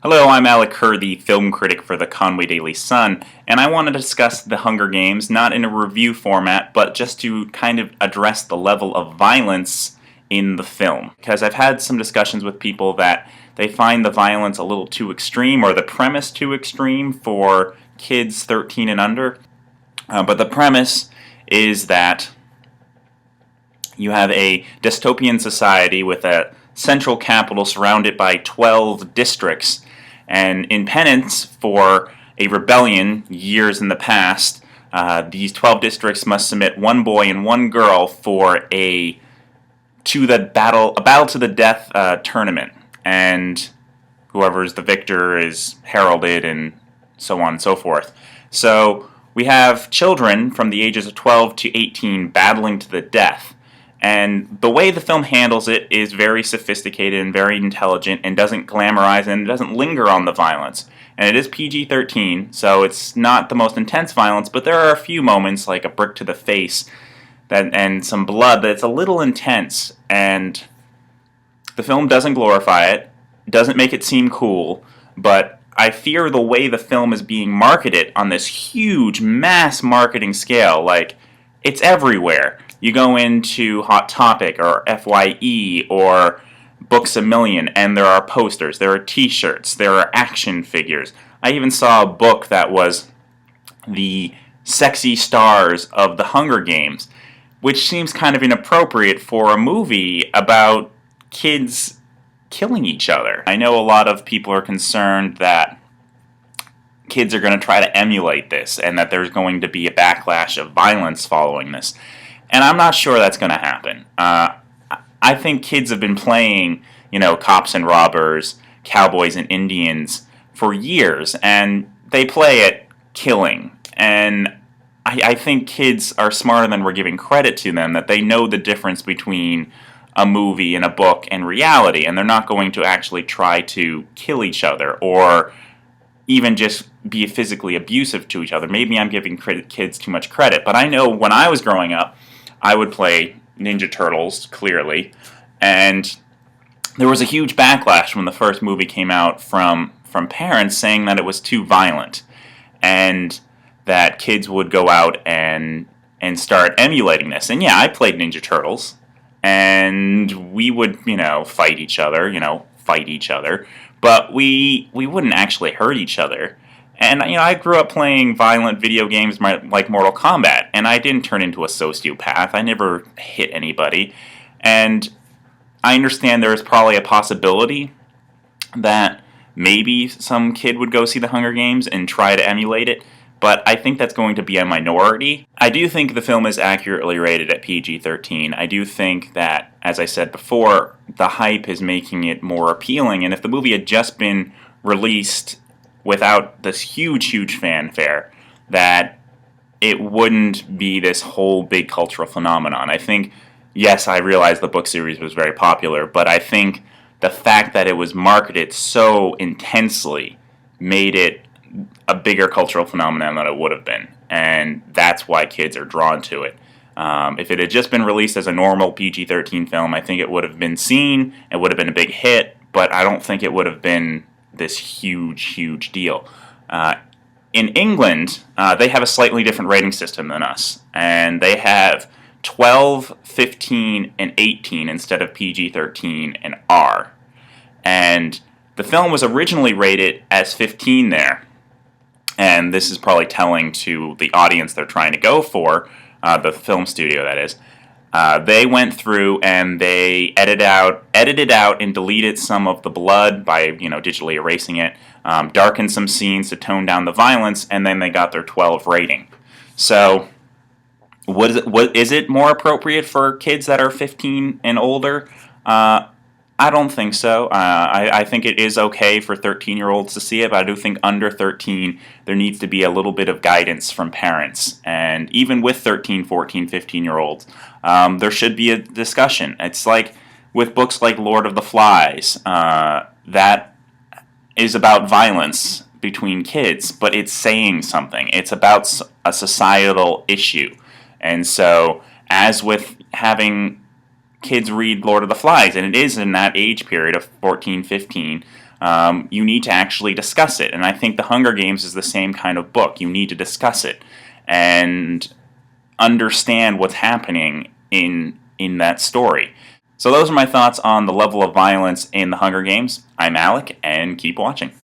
Hello, I'm Alec, Kerr, the film critic for the Conway Daily Sun, and I want to discuss The Hunger Games not in a review format, but just to kind of address the level of violence in the film. Because I've had some discussions with people that they find the violence a little too extreme, or the premise too extreme for kids 13 and under. But the premise is that you have a dystopian society with a central capital surrounded by 12 districts, and in penance for a rebellion years in the past, these 12 districts must submit one boy and one girl for a battle to the death tournament, and whoever is the victor is heralded and so on and so forth. So we have children from the ages of 12 to 18 battling to the death. And the way the film handles it is very sophisticated and very intelligent and doesn't glamorize and doesn't linger on the violence. And it is PG-13, so it's not the most intense violence, but there are a few moments, like a brick to the face and some blood, that's a little intense. And the film doesn't glorify it, doesn't make it seem cool, but I fear the way the film is being marketed on this huge mass marketing scale. Like, it's everywhere. You go into Hot Topic or FYE or Books A Million, and there are posters, there are t-shirts, there are action figures. I even saw a book that was the sexy stars of the Hunger Games, which seems kind of inappropriate for a movie about kids killing each other. I know a lot of people are concerned that kids are going to try to emulate this and that there's going to be a backlash of violence following this. And I'm not sure that's going to happen. I think kids have been playing, cops and robbers, cowboys and Indians for years, and they play at killing. And I think kids are smarter than we're giving credit to them, that they know the difference between a movie and a book and reality, and they're not going to actually try to kill each other or even just be physically abusive to each other. Maybe I'm giving kids too much credit, but I know when I was growing up, I would play Ninja Turtles, clearly, and there was a huge backlash when the first movie came out from parents saying that it was too violent, and that kids would go out and start emulating this. And yeah, I played Ninja Turtles, and we would, fight each other, but we wouldn't actually hurt each other. And, I grew up playing violent video games like Mortal Kombat, and I didn't turn into a sociopath. I never hit anybody. And I understand there is probably a possibility that maybe some kid would go see the Hunger Games and try to emulate it, but I think that's going to be a minority. I do think the film is accurately rated at PG-13. I do think that, as I said before, the hype is making it more appealing, and if the movie had just been released without this huge fanfare, that it wouldn't be this whole big cultural phenomenon. I think, yes, I realize the book series was very popular, but I think the fact that it was marketed so intensely made it a bigger cultural phenomenon than it would have been, and that's why kids are drawn to it. If it had just been released as a normal PG-13 film, I think it would have been seen, it would have been a big hit, but I don't think it would have been this huge deal. In England, they have a slightly different rating system than us, and they have 12, 15, and 18 instead of PG-13 and R. And the film was originally rated as 15 there, and this is probably telling to the audience they're trying to go for, the film studio that is. They went through and they edited out and deleted some of the blood by digitally erasing it, darkened some scenes to tone down the violence, and then they got their 12 rating. So, what is it more appropriate for kids that are 15 and older? I don't think so. I think it is okay for 13-year-olds to see it, but I do think under 13, there needs to be a little bit of guidance from parents. And even with 13, 14, 15-year-olds, there should be a discussion. It's like with books like Lord of the Flies, that is about violence between kids, but it's saying something. It's about a societal issue. And so, as with having kids read Lord of the Flies, and it is in that age period of 14, 15, you need to actually discuss it. And I think The Hunger Games is the same kind of book. You need to discuss it and understand what's happening in that story. So those are my thoughts on the level of violence in The Hunger Games. I'm Alec, and keep watching.